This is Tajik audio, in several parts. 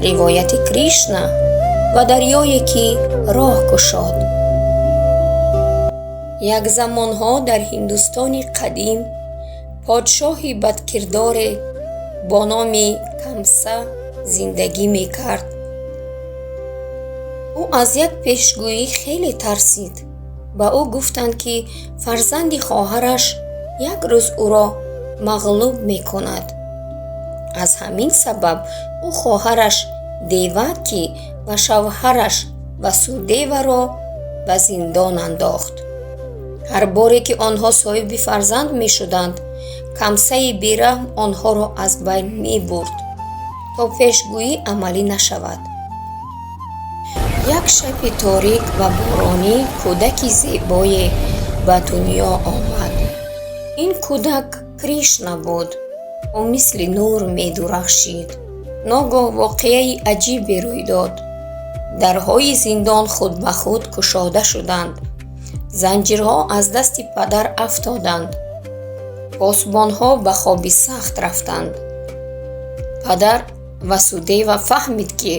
ривояти кришна ва дарёе ки роҳ кушод. як замонҳо дар ҳиндустони қадим подшоҳи бадкирдоре бо номи камса зиндагӣ мекард. ӯ аз як пешгӯӣ хеле тарсид. ба ӯ гуфтанд ки фарзанди хоҳараш як рӯз ӯро мағлуб мекунад. аз ҳамин сабаб ӯ хоҳараш деваки ва шавҳараш васудеваро ба зиндон андохт. ҳар боре ки онҳо соҳиби фарзанд мешуданд, камсаи бераҳм онҳоро аз байн мебурд, то пешгӯӣ амалӣ нашавад. як шаби торик ва боронӣ кӯдаки зебое ба дунё омад. ин кӯдак кришна буд. ӯ мисли нур медурахшид. ногоҳ воқеаи аҷибе рӯй дод. дарҳои зиндон худ ба худ кушода шуданд. занҷирҳо аз дасти падар афтоданд. посбонҳо ба хоби сахт рафтанд. падар васудева фаҳмид ки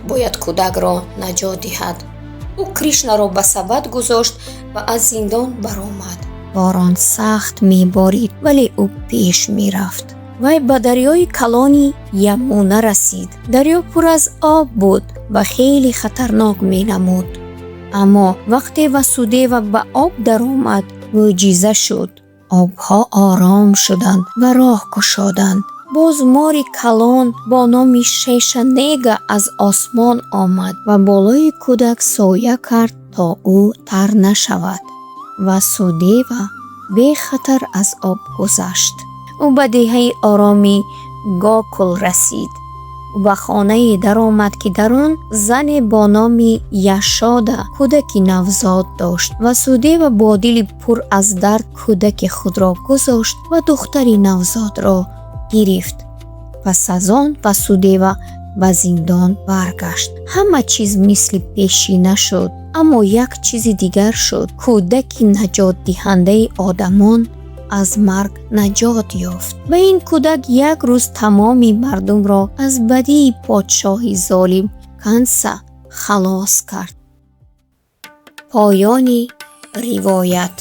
бояд кӯдакро наҷот диҳад. ӯ кришнаро ба сабад гузошт ва аз зиндон баромад. борон сахт меборид, вале ӯ пеш мерафт. вай ба дарёи калони Ямуна расид. дарё пур аз об буд ва хеле хатарнок менамуд. аммо вақте васудева ба об даромад, мӯъҷиза шуд. обҳо ором шуданд ва роҳ кушоданд. боз мори калон бо номи шешанега аз осмон омад ва болои кӯдак соя кард, то ӯ тар нашавад. васудева бехатар аз об гузашт. ӯ ба деҳаи ороми гокул расид. ба хонае даромад ки дар он зане бо номи яшода кӯдаки навзод дошт. васудева бо дили пур аз дард кӯдаки худро гузошт ва духтари навзодро гирифт. пас аз он васудева ба зиндон баргашт. ҳама чиз мисли пешина шуд, аммо як чизи дигар шуд. кӯдаки наҷотдиҳандаи одамон аз марг наҷот ёфт ва ин кӯдак як рӯз тамоми мардумро аз бадии подшоҳи золим камса халос кард. поёни ривоят.